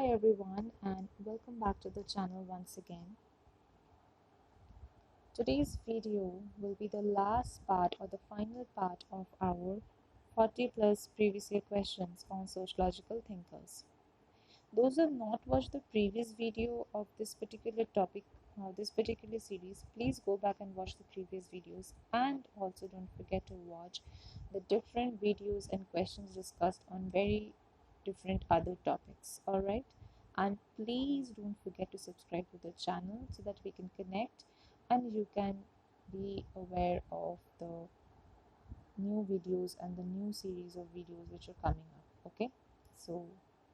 Hi everyone, and welcome back to the channel once again. Today's video will be the last part or the final part of our 40 plus previous year questions on sociological thinkers. Those who have not watched the previous video of this particular topic, this particular series, please go back and watch the previous videos, and also don't forget to watch the different videos and questions discussed on very different other topics. Alright, and please don't forget to subscribe to the channel so that we can connect and you can be aware of the new videos and the new series of videos which are coming up. Okay, so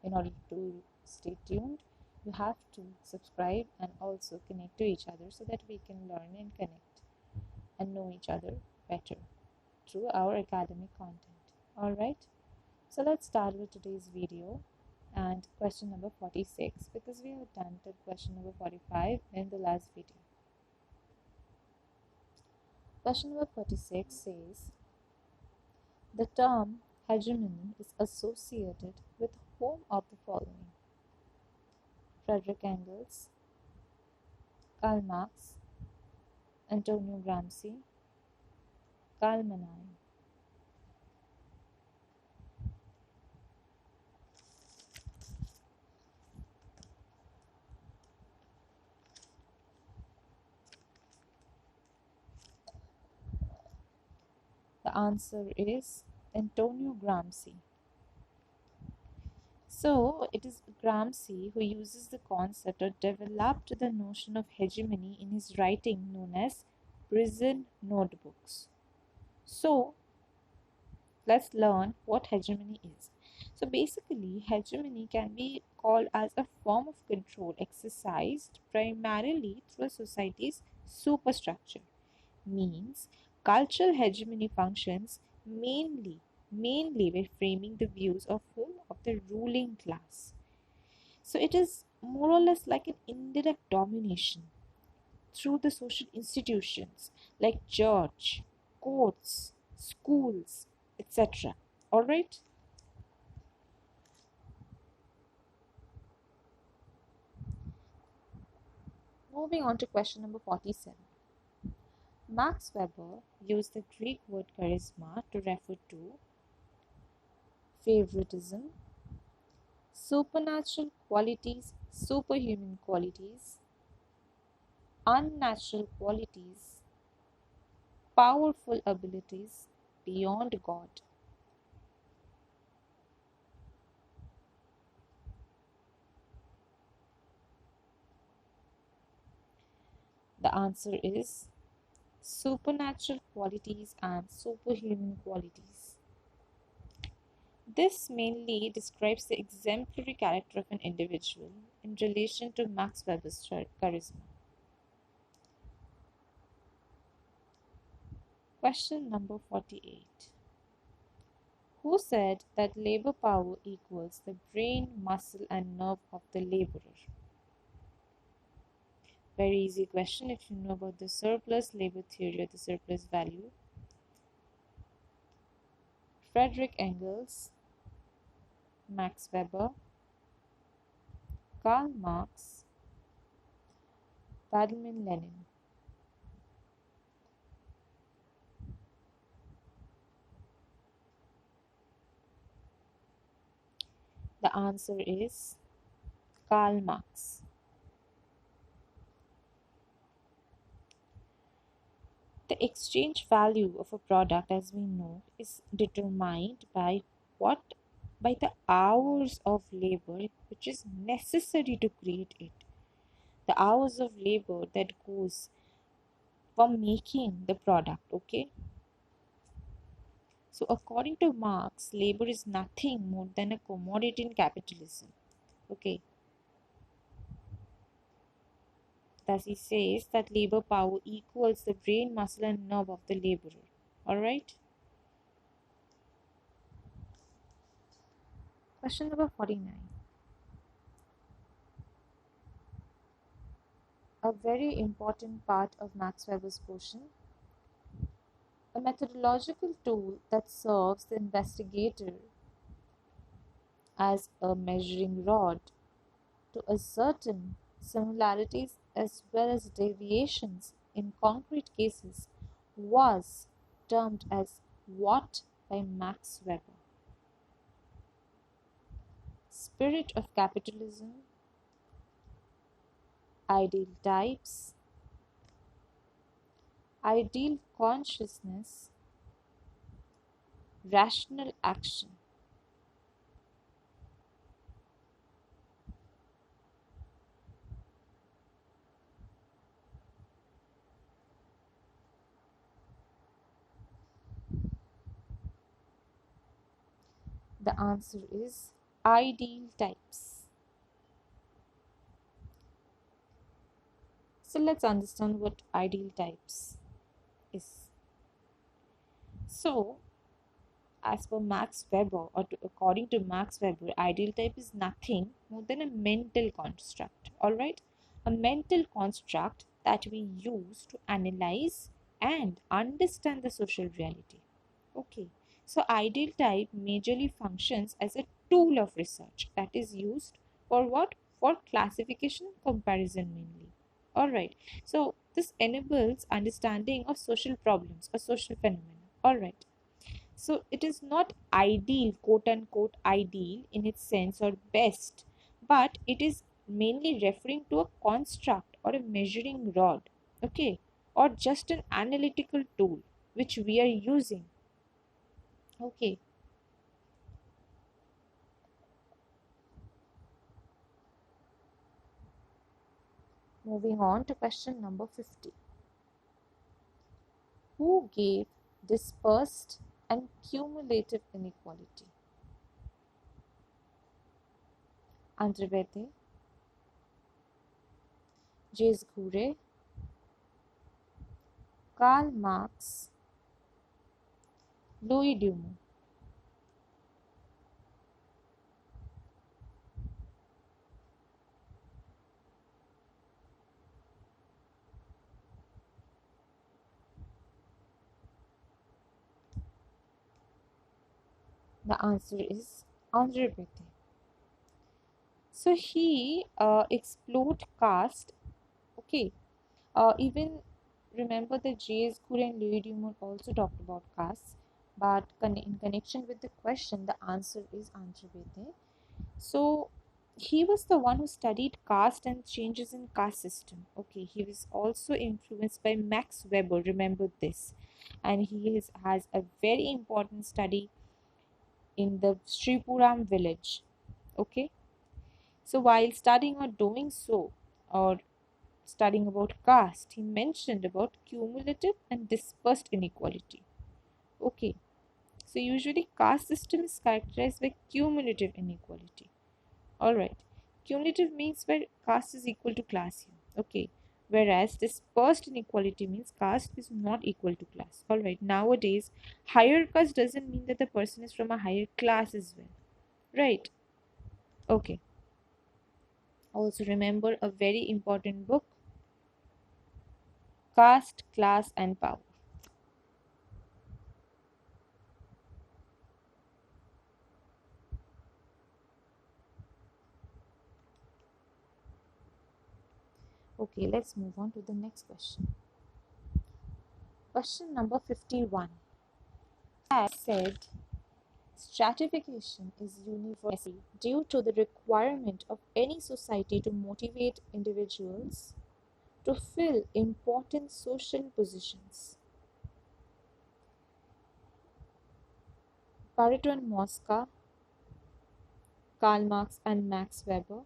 in order to stay tuned, you have to subscribe and also connect to each other so that we can learn and connect and know each other better through our academic content. Alright, so let's start with today's video and question number 46, because we have done till question number 45 in the last video. Question number 46 says, the term hegemony is associated with whom of the following? Frederick Engels, Karl Marx, Antonio Gramsci, Karl Mann. The answer is Antonio Gramsci. So, it is Gramsci who uses the concept or developed the notion of hegemony in his writing known as Prison Notebooks. So, let's learn what hegemony is. So, basically, hegemony can be called as a form of control exercised primarily through a society's superstructure. Means cultural hegemony functions mainly by framing the views of whom? Of the ruling class. So it is more or less like an indirect domination through the social institutions like church, courts, schools, etc. Alright? Moving on to question number 47. Max Weber used the Greek word charisma to refer to favoritism, supernatural qualities, superhuman qualities, unnatural qualities, powerful abilities beyond God. The answer is supernatural qualities and superhuman qualities. This mainly describes the exemplary character of an individual in relation to Max Weber's charisma. Question number 48. Who said that labor power equals the brain, muscle and nerve of the laborer? Very easy question if you know about the surplus labor theory or the surplus value. Frederick Engels, Max Weber, Karl Marx, Vladimir Lenin. The answer is Karl Marx. The exchange value of a product, as we know, is determined by what? By the hours of labor which is necessary to create it. The hours of labor that goes for making the product, okay? So according to Marx, labor is nothing more than a commodity in capitalism, okay? Thus he says that labor power equals the brain, muscle and nerve of the laborer. Alright? Question number 49. A very important part of Max Weber's portion. A methodological tool that serves the investigator as a measuring rod to ascertain similarities as well as deviations in concrete cases was termed as what by Max Weber? Spirit of capitalism, ideal types, ideal consciousness, rational action. The answer is ideal types. So let's understand what ideal types is. So, as per Max Weber, or according to Max Weber, ideal type is nothing more than a mental construct. Alright? A mental construct that we use to analyze and understand the social reality. Okay. So, ideal type majorly functions as a tool of research that is used for what? For classification and comparison mainly. Alright. So, this enables understanding of social problems or social phenomena. Alright. So it is not ideal, quote unquote, ideal in its sense or best, but it is mainly referring to a construct or a measuring rod, okay, or just an analytical tool which we are using, okay. Moving on to question number 50. Who gave dispersed and cumulative inequality? André J.S. Gure, Karl Marx, Louis Dumont. The answer is André Breton. So he explored caste. Okay. Even remember that J.S. Gure and Louis Dumont also talked about caste, but in connection with the question, the answer is André Breton. So he was the one who studied caste and changes in caste system. Okay, he was also influenced by Max Weber. Remember this, and has a very important study in the Sripuram village. Okay. So while studying or doing so, or studying about caste, he mentioned about cumulative and dispersed inequality. Okay, so usually caste system is characterized by cumulative inequality. Alright, cumulative means where caste is equal to class here. Okay, whereas dispersed inequality means caste is not equal to class. Alright, nowadays higher caste doesn't mean that the person is from a higher class as well. Right, okay. Also remember a very important book, Caste, Class and Power. Okay, let's move on to the next question. Question number 51. As said, stratification is universal due to the requirement of any society to motivate individuals to fill important social positions. Pareto and Mosca, Karl Marx and Max Weber,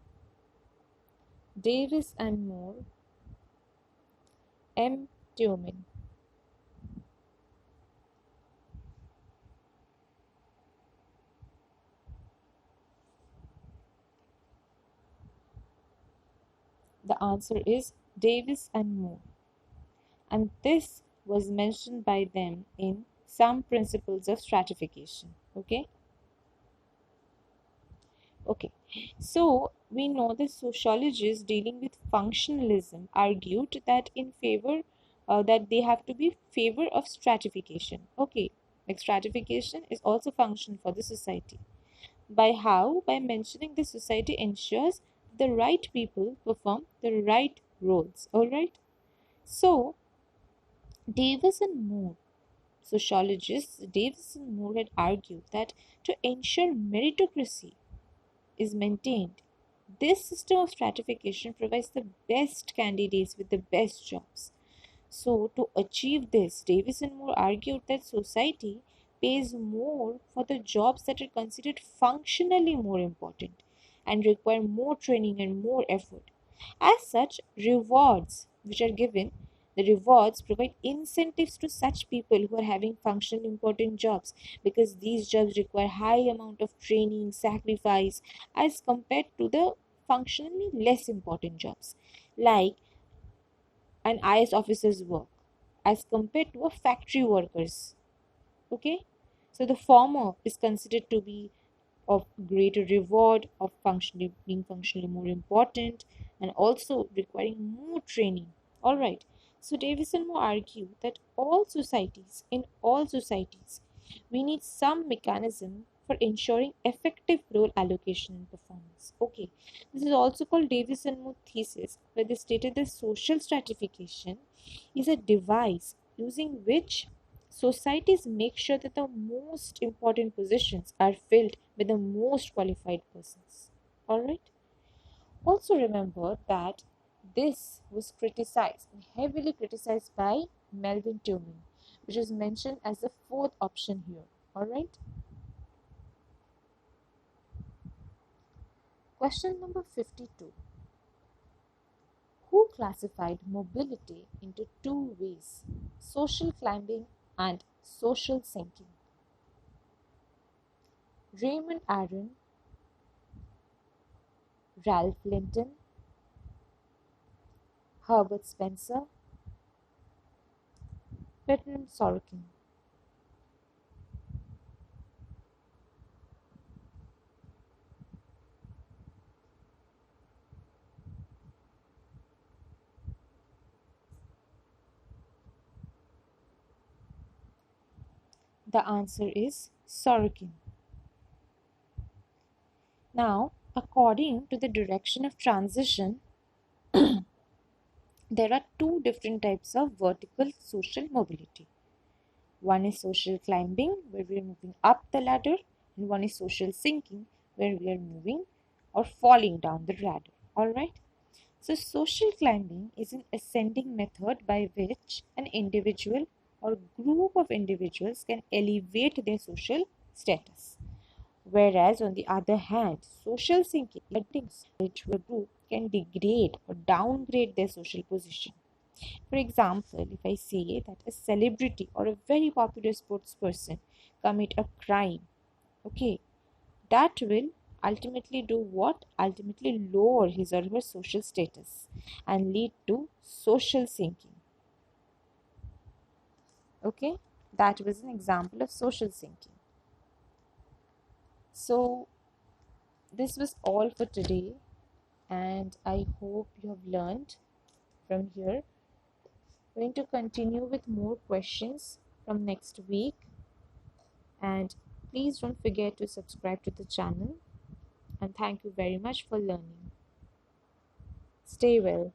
Davis and Moore, M. Tumin. The answer is Davis and Moore. And this was mentioned by them in Some Principles of Stratification. Okay. Okay, so we know that sociologists dealing with functionalism argued that in favor that they have to be favor of stratification. Okay, like stratification is also function for the society. By how? By mentioning the society ensures the right people perform the right roles. Alright? So, Davis and Moore, sociologists Davis and Moore had argued that to ensure meritocracy is maintained, this system of stratification provides the best candidates with the best jobs. So, to achieve this, Davis and Moore argued that society pays more for the jobs that are considered functionally more important and require more training and more effort. As such, the rewards provide incentives to such people who are having functionally important jobs, because these jobs require high amount of training, sacrifice, as compared to the functionally less important jobs, like an IS officer's work as compared to a factory worker's. Okay, so the former is considered to be of greater reward, of being functionally more important, and also requiring more training. All right. So Davis and Moore argue that in all societies, we need some mechanism for ensuring effective role allocation and performance. Okay, this is also called Davis and Moore thesis, where they stated that social stratification is a device using which societies make sure that the most important positions are filled with the most qualified persons. Alright? Also remember that this was heavily criticized by Melvin Tillman, which is mentioned as the fourth option here. Alright? Question number 52. Who classified mobility into two ways, social climbing and social sinking? Raymond Aron, Ralph Linton, Herbert Spencer, Bertrand Sorokin. The answer is Sorokin. Now, according to the direction of transition, there are two different types of vertical social mobility. One is social climbing, where we are moving up the ladder, and one is social sinking, where we are moving or falling down the ladder. Alright? So, social climbing is an ascending method by which an individual or group of individuals can elevate their social status. Whereas, on the other hand, social sinking is which a group can degrade or downgrade their social position. For example, if I say that a celebrity or a very popular sports person commit a crime, okay, that will ultimately do what? Ultimately lower his or her social status and lead to social sinking. Okay, that was an example of social sinking. So, this was all for today, and I hope you have learned from here. We're going to continue with more questions from next week, and please don't forget to subscribe to the channel, and thank you very much for learning. Stay well.